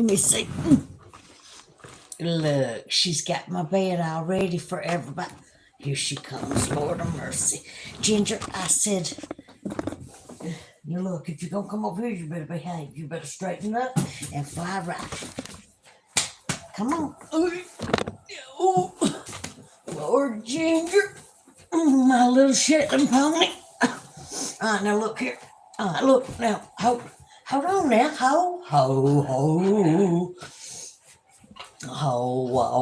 Let me see. Look, she's got my bed all ready for everybody. Here she comes, Lord of mercy. Ginger, I said, you look, if you're going to come over here, you better behave. You better straighten up and fly right. Come on. Oh, Lord Ginger, my little Shetland pony. All right, now look here. All right, look, now, hold on now. Ho.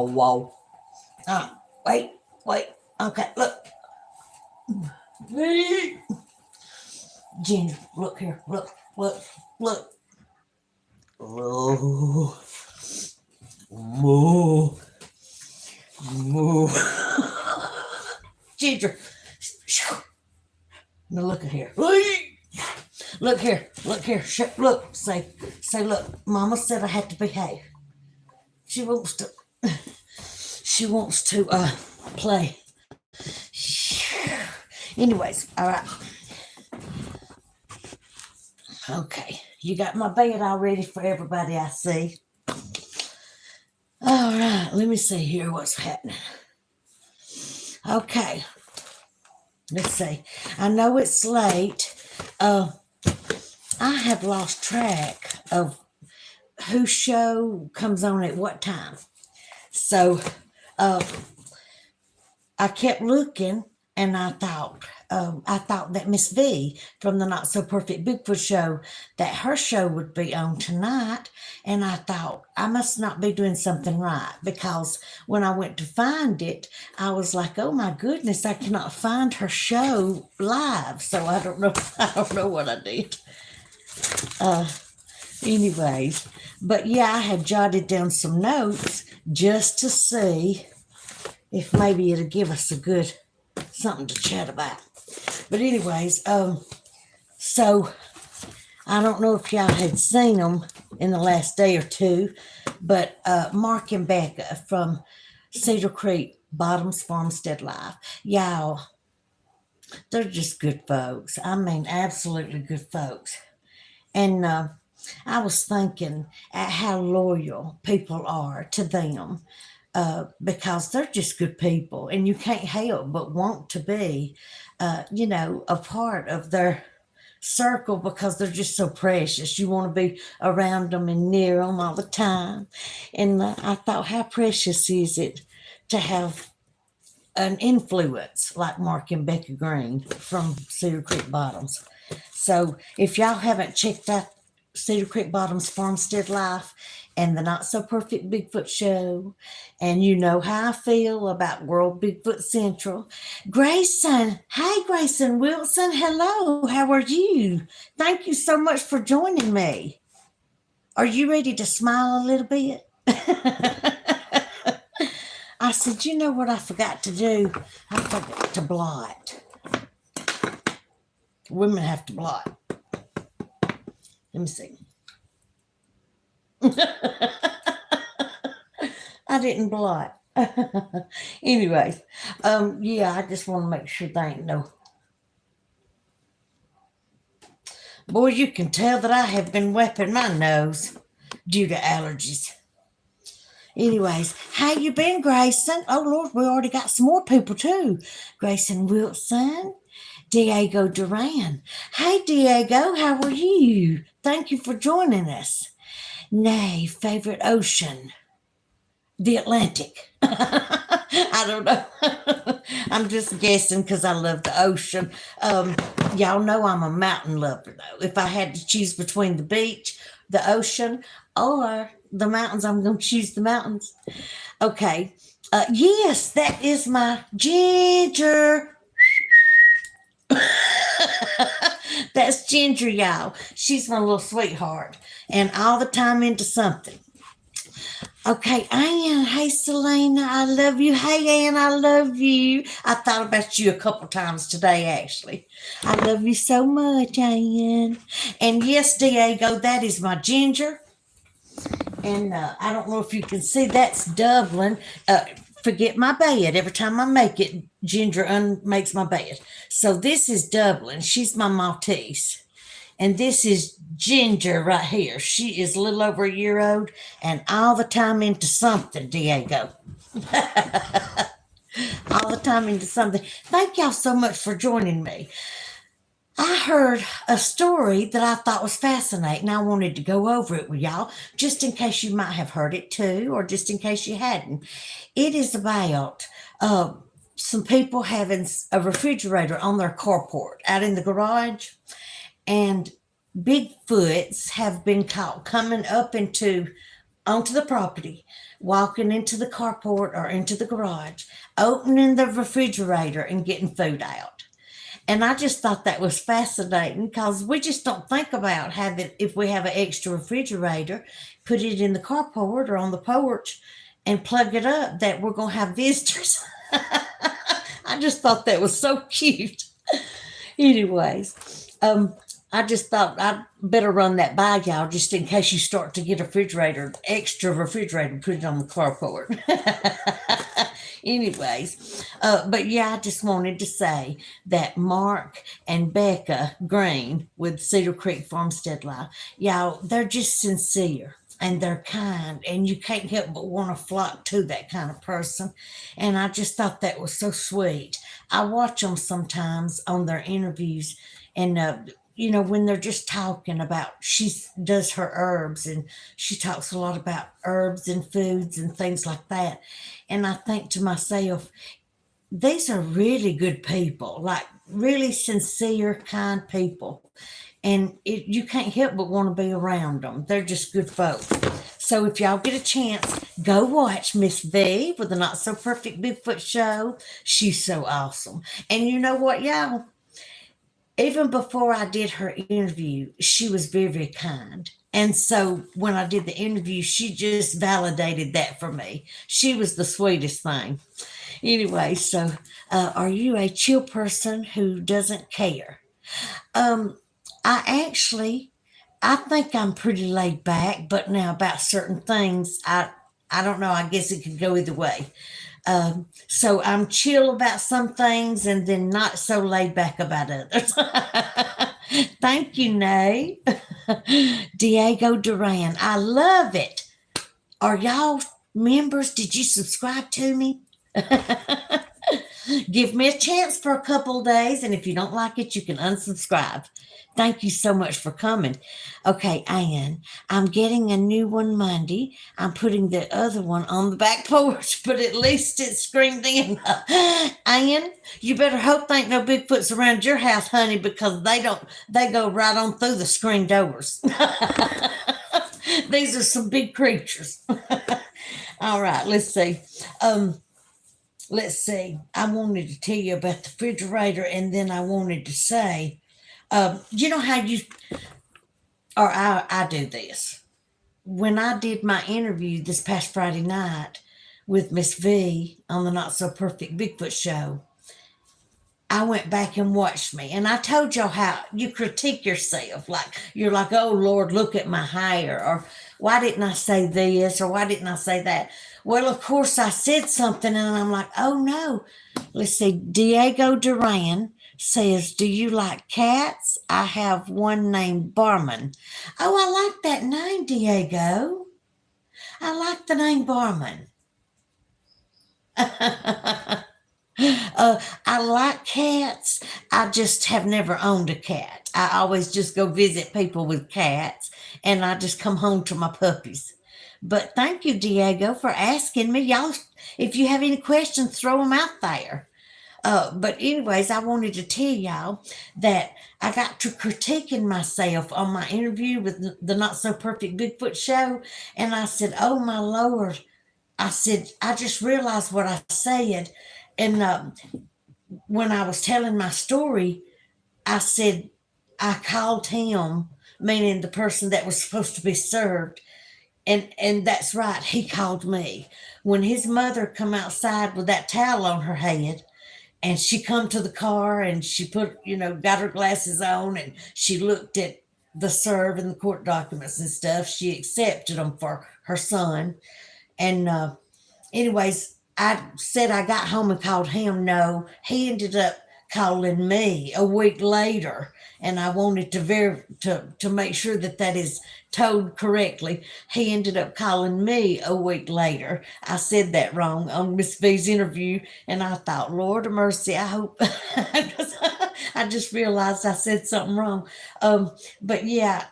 Whoa. Wait. Okay, look. Ginger, look here. Look. Oh. Moo. Ginger. Now look at here. Look here. Look. Say, look. Mama said I had to behave. She wants to play. Anyways, all right. Okay, you got my bed all ready for everybody, I see. All right, let me see here what's happening. Okay, let's see. I know it's late. I have lost track of whose show comes on at what time. So I kept looking, and I thought that Miss V from the Not So Perfect Bigfoot show, that her show would be on tonight. And I thought I must not be doing something right, because when I went to find it, I was like, oh my goodness, I cannot find her show live. So I don't know what I did. Anyways, but yeah, I had jotted down some notes just to see if maybe it'll give us a good something to chat about. But anyways, so I don't know if y'all had seen them in the last day or two, but Mark and Becca from Cedar Creek Bottoms Farmstead Live, y'all, they're just good folks. I mean, absolutely good folks. And I was thinking at how loyal people are to them, because they're just good people, and you can't help but want to be, a part of their circle, because they're just so precious. You want to be around them and near them all the time. And I thought, how precious is it to have an influence like Mark and Becca Green from Cedar Creek Bottoms. So if y'all haven't checked out Cedar Creek Bottoms Farmstead Life and the Not So Perfect Bigfoot show, and you know how I feel about World Bigfoot Central. Grayson, hey Grayson Wilson, hello, how are you? Thank you so much for joining me. Are you ready to smile a little bit? I said, you know what I forgot to do? I forgot to blot. Women have to blot. Let me see. I didn't blot. Anyways, yeah, I just want to make sure they ain't no. Boy, you can tell that I have been wiping my nose due to allergies. Anyways, how you been, Grayson? Oh, Lord, we already got some more people, too. Grayson Wilson, Diego Duran. Hey, Diego, how are you? Thank you for joining us. Nay, favorite ocean, the Atlantic. I don't know. I'm just guessing because I love the ocean. Y'all know I'm a mountain lover, though. If I had to choose between the beach, the ocean, or the mountains, I'm going to choose the mountains. Okay. Yes, that is my Ginger. That's Ginger, y'all. She's my little sweetheart, and all the time into something. Okay, Ann. Hey, Celena, I love you. Hey, Ann, I love you. I thought about you a couple times today, actually. I love you so much, Ann. And yes, Diego, that is my Ginger. And I don't know if you can see, that's Dublin. Forget my bed. Every time I make it, Ginger makes my bed. So this is Dublin. She's my Maltese. And this is Ginger right here. She is a little over a year old and all the time into something, Diego. All the time into something. Thank y'all so much for joining me. I heard a story that I thought was fascinating. I wanted to go over it with y'all, just in case you might have heard it too, or just in case you hadn't. It is about uh, some people having a refrigerator on their carport out in the garage, and Bigfoots have been caught coming up onto the property, walking into the carport or into the garage, opening the refrigerator and getting food out. And I just thought that was fascinating because we just don't think about having, if we have an extra refrigerator, put it in the carport or on the porch and plug it up, that we're going to have visitors. I just thought that was so cute. Anyways, I just thought I'd better run that by y'all just in case you start to get a extra refrigerator, put it on the carport. Anyways, but yeah, I just wanted to say that Mark and Becca Green with Cedar Creek Farmstead Live, y'all, they're just sincere and they're kind, and you can't help but want to flock to that kind of person. And I just thought that was so sweet. I watch them sometimes on their interviews, and when they're just talking about, she does her herbs and she talks a lot about herbs and foods and things like that. And I think to myself, these are really good people, like really sincere, kind people. And you can't help but want to be around them. They're just good folk. So if y'all get a chance, go watch Miss V with the Not So Perfect Bigfoot Show. She's so awesome. And you know what, y'all? Even before I did her interview, she was very, very kind. And so when I did the interview, she just validated that for me. She was the sweetest thing. Anyway, so are you a chill person who doesn't care? Um, I think I'm pretty laid back, but now about certain things, I don't know. I guess it could go either way. So I'm chill about some things and then not so laid back about others. Thank you, Nay. Diego Duran. I love it. Are y'all members? Did you subscribe to me? Give me a chance for a couple of days, and if you don't like it, you can unsubscribe. Thank you so much for coming. Okay, Ann, I'm getting a new one Monday. I'm putting the other one on the back porch, but at least it's screened in. Ann, you better hope there ain't no Bigfoots around your house, honey, because they go right on through the screen doors. These are some big creatures. All right, let's see. Let's see. I wanted to tell you about the refrigerator, and then I wanted to say, you know how I do this. When I did my interview this past Friday night with Miss V on the Not So Perfect Bigfoot Show, I went back and watched me, and I told y'all how you critique yourself. Like, you're like, oh, Lord, look at my hair, or why didn't I say this, or why didn't I say that? Well, of course, I said something, and I'm like, oh, no. Let's see. Diego Duran says, do you like cats? I have one named Barman. Oh, I like that name, Diego. I like the name Barman. I like cats. I just have never owned a cat. I always just go visit people with cats, and I just come home to my puppies. But thank you, Diego, for asking me. Y'all, if you have any questions, throw them out there. But anyways, I wanted to tell y'all that I got to critiquing myself on my interview with the Not So Perfect Bigfoot Show, and I said, "Oh my Lord!" I said, "I just realized what I said," and when I was telling my story, I said I called him, meaning the person that was supposed to be served, and that's right, he called me when his mother come outside with that towel on her head. And she come to the car and she got her glasses on and she looked at the serve and the court documents and stuff. She accepted them for her son. And anyways, I said I got home and called him. No, he ended up calling me a week later, and I wanted to make sure that that is told correctly. He ended up calling me a week later. I said that wrong on Miss V's interview, and I thought, Lord of mercy, I hope. I just realized I said something wrong. But yeah,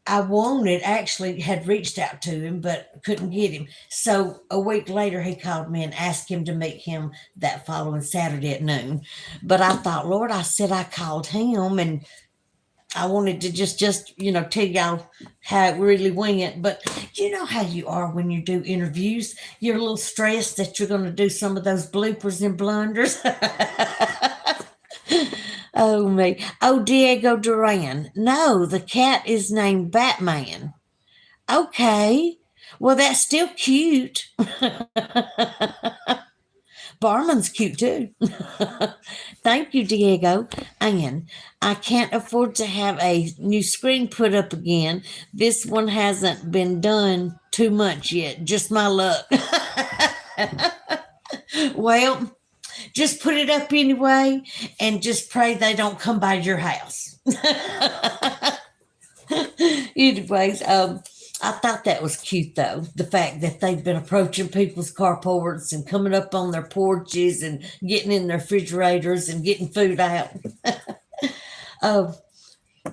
actually had reached out to him, but couldn't get him. So a week later, he called me and asked him to meet him that following Saturday at noon. But I thought, Lord, I said I called him, and I wanted to just tell y'all how it really went. But you know how you are when you do interviews. You're a little stressed that you're going to do some of those bloopers and blunders. Oh, me. Oh, Diego Duran. No, the cat is named Batman. Okay. Well, that's still cute. Barman's cute too. Thank you, Diego. And I can't afford to have a new screen put up again. This one hasn't been done too much yet. Just my luck. Well, just put it up anyway and just pray they don't come by your house. Anyways, I thought that was cute though. The fact that they've been approaching people's carports and coming up on their porches and getting in their refrigerators and getting food out.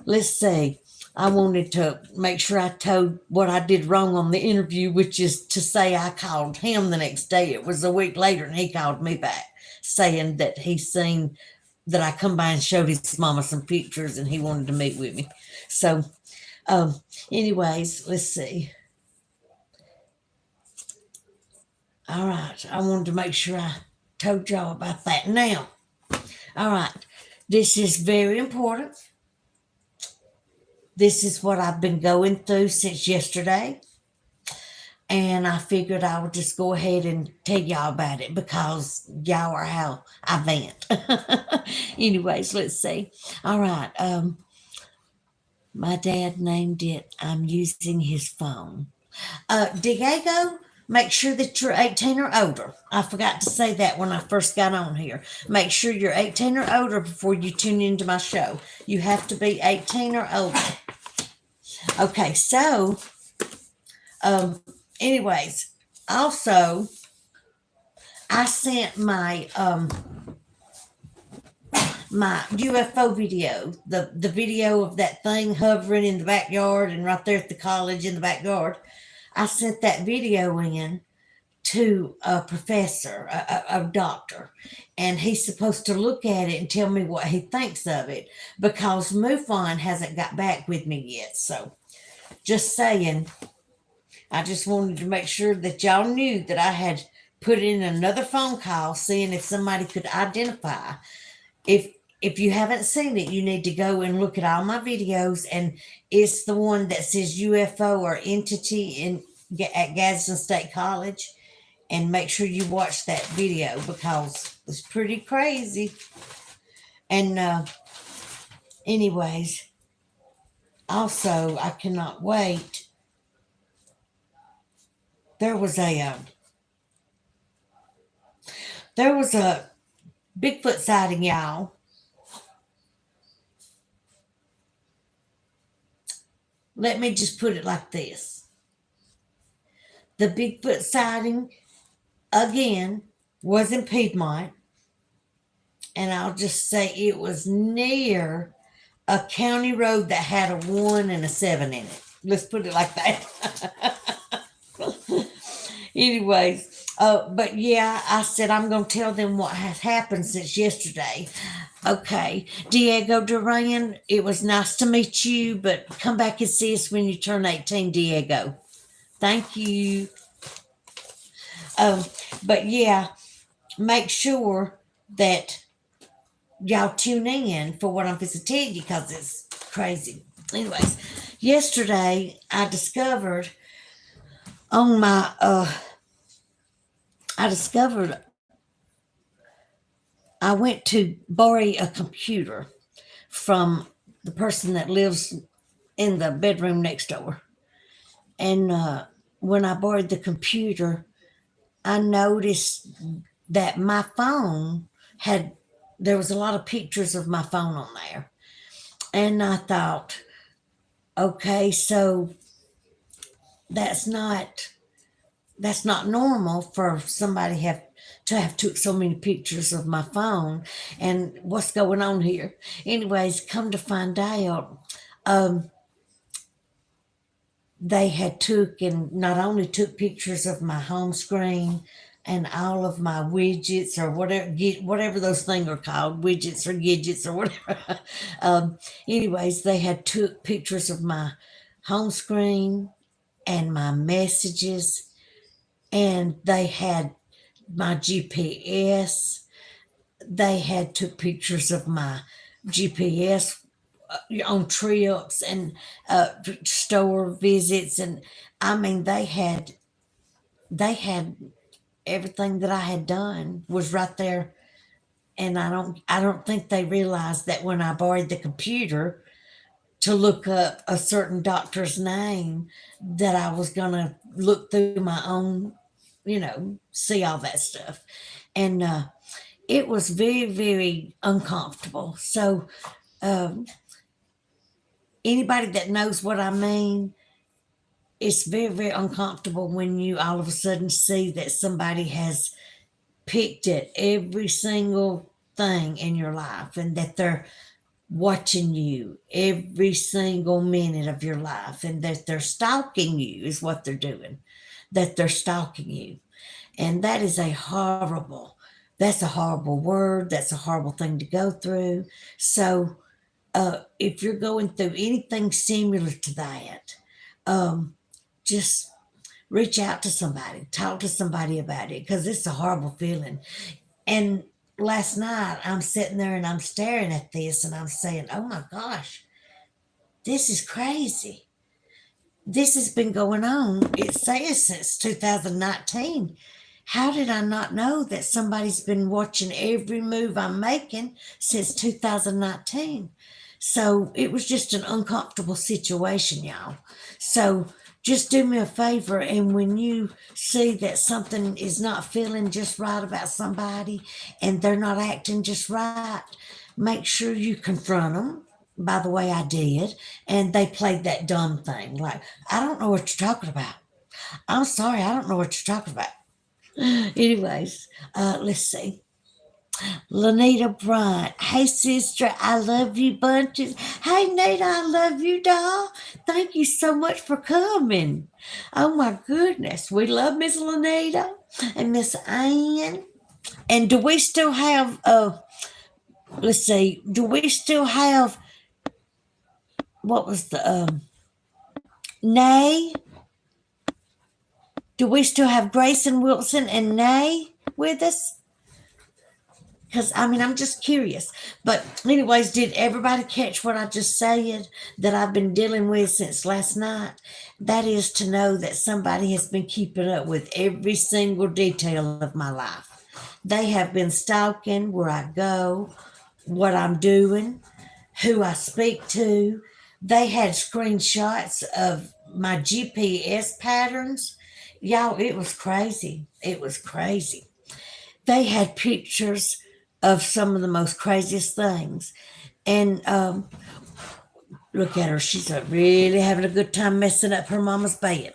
Let's see. I wanted to make sure I told what I did wrong on the interview, which is to say I called him the next day. It was a week later, and he called me back saying that he seen that I come by and showed his mama some pictures and he wanted to meet with me. So, anyways, let's see. All right. I wanted to make sure I told y'all about that. Now, all right. This is very important. This is what I've been going through since yesterday. And I figured I would just go ahead and tell y'all about it because y'all are how I vent. Anyways, let's see. All right. My dad named it, I'm using his phone. Diego, make sure that you're 18 or older. I forgot to say that when I first got on here. Make sure you're 18 or older before you tune into my show. You have to be 18 or older. Okay, so, anyways, also, I sent my UFO video, the video of that thing hovering in the backyard and right there at the college in the backyard. I sent that video in to a professor, a doctor, and he's supposed to look at it and tell me what he thinks of it because MUFON hasn't got back with me yet. So just saying, I just wanted to make sure that y'all knew that I had put in another phone call seeing if somebody could identify. If you haven't seen it, you need to go and look at all my videos, and it's the one that says UFO or entity at Gadsden State College, and make sure you watch that video because it's pretty crazy. And anyways, also I cannot wait. There was a Bigfoot sighting, y'all. Let me just put it like this. The Bigfoot sighting, again, was in Piedmont. And I'll just say it was near a county road that had a 1 and a 7 in it. Let's put it like that. Anyways, but yeah, I said I'm going to tell them what has happened since yesterday. Okay, Diego Duran, it was nice to meet you, but come back and see us when you turn 18, Diego. Thank you. But yeah, make sure that y'all tune in for what I'm going to tell you because it's crazy. Anyways, yesterday I discovered on my, I went to borrow a computer from the person that lives in the bedroom next door. And when I borrowed the computer, I noticed that my phone had there was a lot of pictures of my phone on there. And I thought, okay, so that's not that's not normal for somebody have took so many pictures of my phone, and what's going on here. Anyways, come to find out, um, they had took and not only took pictures of my home screen and all of my widgets or whatever those things are called, widgets or gadgets or whatever. um, anyways, they had took pictures of my home screen and my messages, and they had my GPS. They had took pictures of my GPS on trips and store visits, and I mean they had everything that I had done was right there. And I don't think they realized that when I borrowed the computer to look up a certain doctor's name, that I was gonna look through my own, see all that stuff. And it was very, very uncomfortable. So um, anybody that knows what I mean, it's very, very uncomfortable when you all of a sudden see that somebody has picked at every single thing in your life, and that they're watching you every single minute of your life, and that they're stalking you is what they're doing, that they're stalking you. And that's a horrible word. That's a horrible thing to go through. So if you're going through anything similar to that, um, just reach out to somebody, talk to somebody about it, because it's a horrible feeling. And last night I'm sitting there and I'm staring at this and I'm saying, oh my gosh, this is crazy. This has been going on, it says, since 2019. How did I not know that somebody's been watching every move I'm making since 2019? So it was just an uncomfortable situation, y'all. So just do me a favor, and when you see that something is not feeling just right about somebody and they're not acting just right, make sure you confront them. By the way, I did, and they played that dumb thing like, I don't know what you're talking about. I'm sorry, I don't know what you're talking about. Anyways, let's see. Lanita Bryant. Hey, sister, I love you bunches. Hey, Nita, I love you, doll. Thank you so much for coming. Oh, my goodness. We love Miss Lanita and Miss Ann. And do we still have, let's see, do we still have, what was the, Nay? Do we still have Grayson Wilson and Nay with us? Because I mean, I'm just curious. But anyways, did everybody catch what I just said that I've been dealing with since last night? That is to know that somebody has been keeping up with every single detail of my life. They have been stalking where I go, what I'm doing, who I speak to. They had screenshots of my GPS patterns. Y'all, it was crazy. It was crazy. They had pictures of some of the most craziest things. And look at her. She's really having a good time messing up her mama's bed.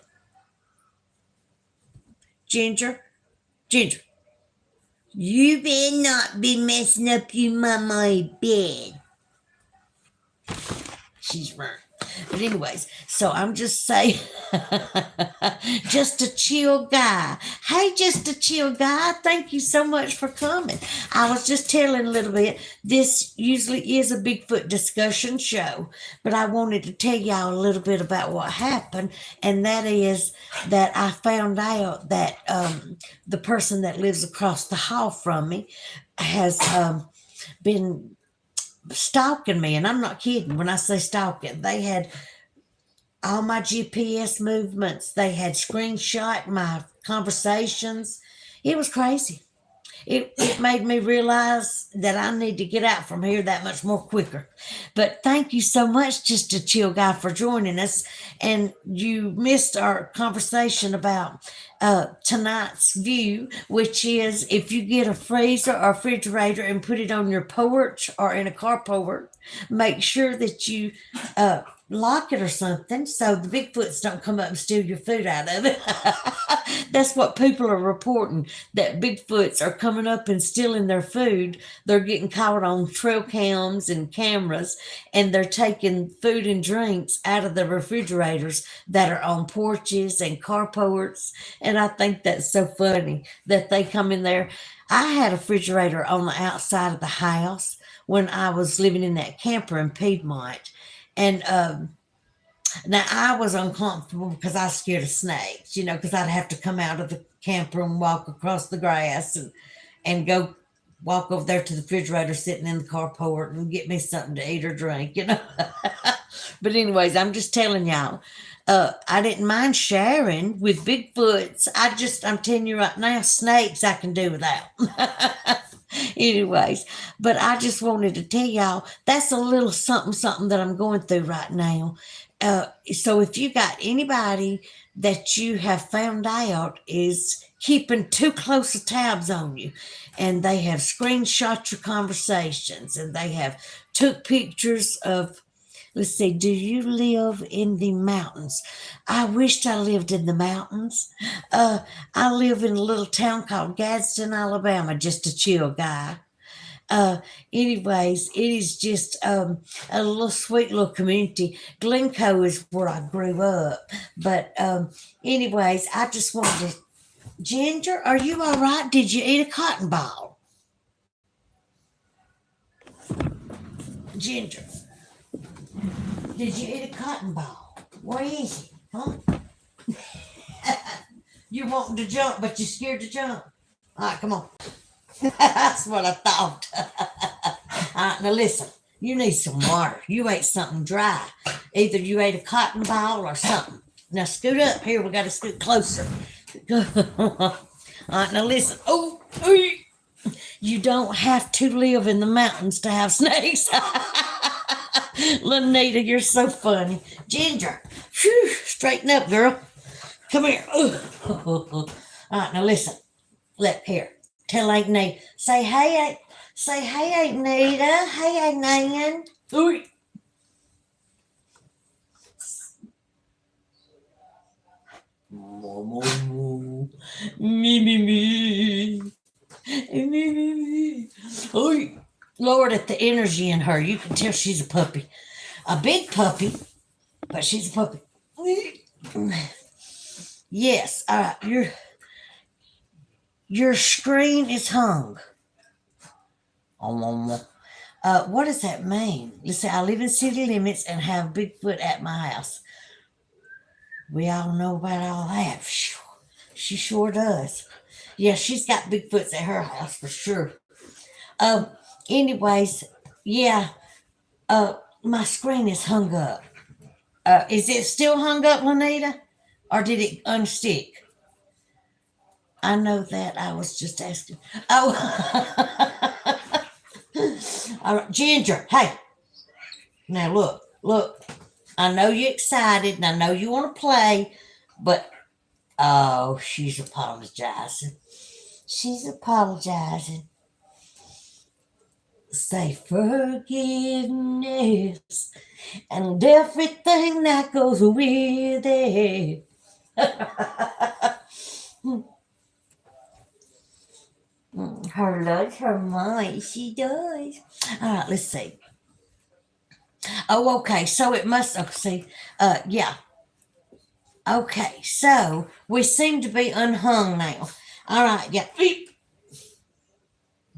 Ginger, Ginger, you better not be messing up your mama's bed. She's right. But anyways, so I'm just saying, just a chill guy. Hey, just a chill guy. Thank you so much for coming. I was just telling a little bit. This usually is a Bigfoot discussion show, but I wanted to tell y'all a little bit about what happened, and that is that I found out that the person that lives across the hall from me has been stalking me, and I'm not kidding when I say stalking. They had all my GPS movements. They had screenshot my conversations. It was crazy. it made me realize that I need to get out from here that much more quicker. But thank you so much, Just a Chill Guy, for joining us. And you missed our conversation about tonight's view, which is if you get a freezer or refrigerator and put it on your porch or in a carport, make sure that you lock it or something so the Bigfoots don't come up and steal your food out of it. That's what people are reporting, that Bigfoots are coming up and stealing their food. They're getting caught on trail cams and cameras, and they're taking food and drinks out of the refrigerators that are on porches and carports. And I think that's so funny that they come in there. I had a refrigerator on the outside of the house when I was living in that camper in Piedmont. And now I was uncomfortable because I was scared of snakes, because I'd have to come out of the camper and walk across the grass and go walk over there to the refrigerator sitting in the carport and get me something to eat or drink. But anyways, I'm just telling y'all, I didn't mind sharing with Bigfoots. I'm telling you right now, snakes I can do without. Anyways, but I just wanted to tell y'all that's a little something that I'm going through right now. So if you got anybody that you have found out is keeping too close of tabs on you, and they have screenshot your conversations, and they have took pictures of, let's see, do you live in the mountains? I wished I lived in the mountains. I live in a little town called Gadsden, Alabama, Just a Chill Guy. Anyways, it is just a little sweet little community. Glencoe is where I grew up. But anyways, I just wanted to. Ginger, are you all right? Did you eat a cotton ball? Ginger, did you eat a cotton ball? Where is it? Huh? You wanting to jump, but you're scared to jump. All right, come on. That's what I thought. All right, now listen. You need some water. You ate something dry. Either you ate a cotton ball or something. Now scoot up here. We got to scoot closer. All right, now listen. Oh, you don't have to live in the mountains to have snakes. Lanita, you're so funny. Ginger, whew, straighten up, girl. Come here. All right, now listen. Look here. Tell Aunt Nita. Say hey, Aunt Nita. Hey, Aunt Nan. Ooh. Me. Ooh. Lord, at the energy in her, you can tell she's a puppy. A big puppy, but she's a puppy. Yes, all right. Your screen is hung. What does that mean? Let's say I live in city limits and have Bigfoot at my house. We all know about all that. She sure does. Yeah, she's got Bigfoots at her house for sure. Anyways, yeah. My screen is hung up. Is it still hung up, Lanita? Or did it unstick? I know that. I was just asking. Oh. All right, Ginger, hey. Now look. I know you're excited and I know you want to play, but oh, she's apologizing. Say forgiveness and everything that goes with it. Her loves her mind. She does. All right, let's see. Oh, okay. So it must. See. Yeah. Okay. So we seem to be unhung now. All right. Yeah.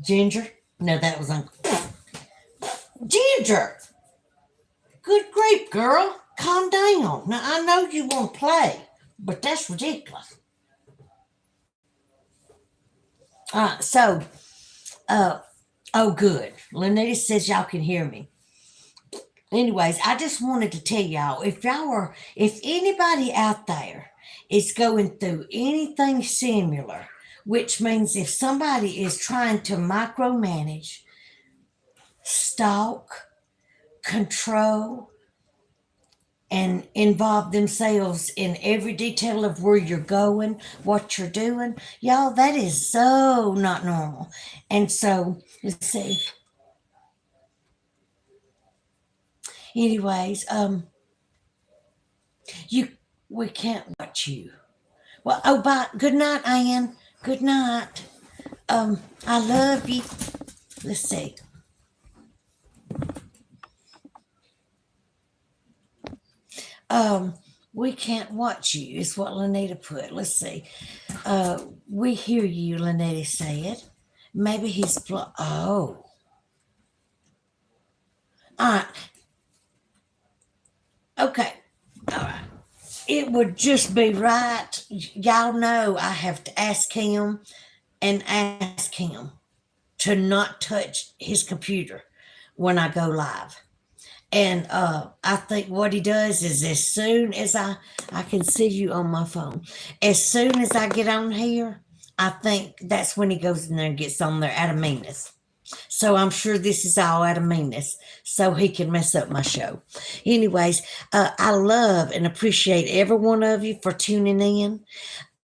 Ginger. No, that was Ginger. Good grief, girl. Calm down. Now I know you want to play, but that's ridiculous. So, oh, good. Lanita says y'all can hear me. Anyways, I just wanted to tell y'all if anybody out there is going through anything similar which means if somebody is trying to micromanage, stalk, control, and involve themselves in every detail of where you're going, what you're doing, y'all, that is so not normal. And so, let's see. Anyways, you we can't watch you. Well, oh, bye. Good night, Ann. Good night. I love you. Let's see. Um, we can't watch you, is what Lanita put. Let's see. We hear you, Lanita said. Maybe he's oh. All right. Okay. All right. It would just be right. Y'all know I have to ask him and ask him to not touch his computer when I go live. And I think what he does is as soon as I can see you on my phone, as soon as I get on here, I think that's when he goes in there and gets on there out of meanness. So I'm sure this is all out of meanness, so he can mess up my show. Anyways, I love and appreciate every one of you for tuning in.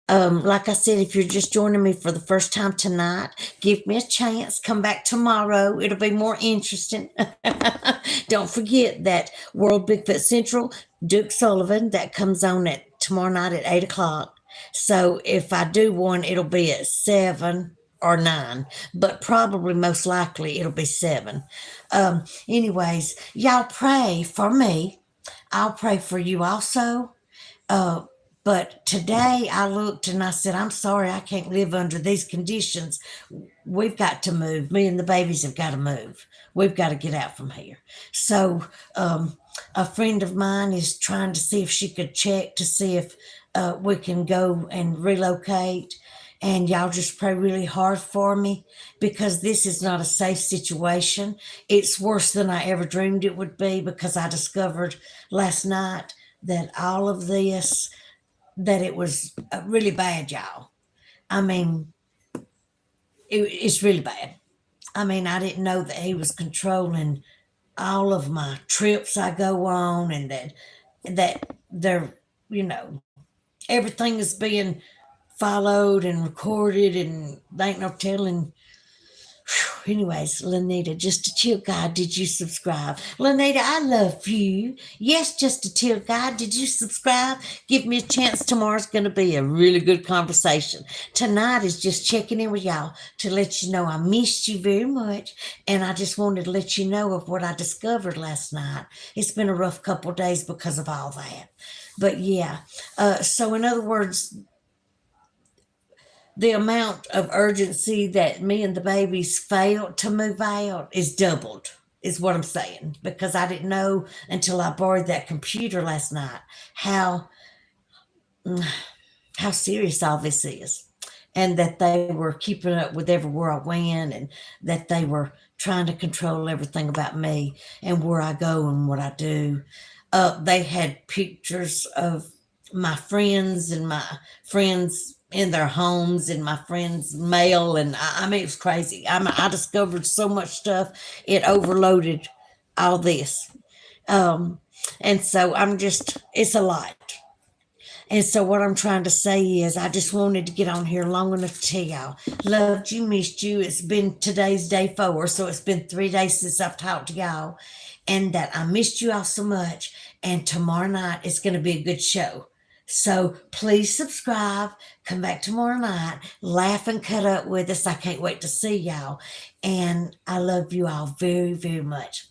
Like I said, if you're just joining me for the first time tonight, give me a chance. Come back tomorrow. It'll be more interesting. Don't forget that World Bigfoot Central, Duke Sullivan, that comes on at tomorrow night at 8 o'clock. So if I do one, it'll be at 7 or 9, but probably most likely it'll be 7. Anyways, y'all pray for me. I'll pray for you also. Uh, but today I looked and I said, I'm sorry, I can't live under these conditions. We've got to move. Me and the babies have got to move. We've got to get out from here. So, a friend of mine is trying to see if she could check to see if we can go and relocate. And y'all just pray really hard for me because this is not a safe situation. It's worse than I ever dreamed it would be because I discovered last night that all of this, that it was really bad, y'all. I mean, it's really bad. I mean, I didn't know that he was controlling all of my trips I go on, and that they're, you know, everything is being followed and recorded, and there ain't no telling. Anyways, Lanita, just a chill guy, did you subscribe? Lanita, I love you. Yes, just a chill guy, did you subscribe? Give me a chance. Tomorrow's going to be a really good conversation. Tonight is just checking in with y'all to let you know I missed you very much, and I just wanted to let you know of what I discovered last night. It's been a rough couple of days because of all that. But yeah, so in other words, the amount of urgency that me and the babies failed to move out is doubled, is what I'm saying, because I didn't know until I borrowed that computer last night how serious all this is, and that they were keeping up with everywhere I went, and that they were trying to control everything about me and where I go and what I do. They had pictures of my friends and my friends in their homes and my friends' mail, and I mean, it was crazy. I discovered so much stuff; it overloaded all this, and so it's a lot. And so what I'm trying to say is I just wanted to get on here long enough to tell y'all, loved you, missed you. It's been today's day 4, so it's been 3 days since I've talked to y'all, and that I missed you all so much. And tomorrow night it's going to be a good show. So please subscribe, come back tomorrow night, laugh and cut up with us. I can't wait to see y'all. And I love you all very, very much.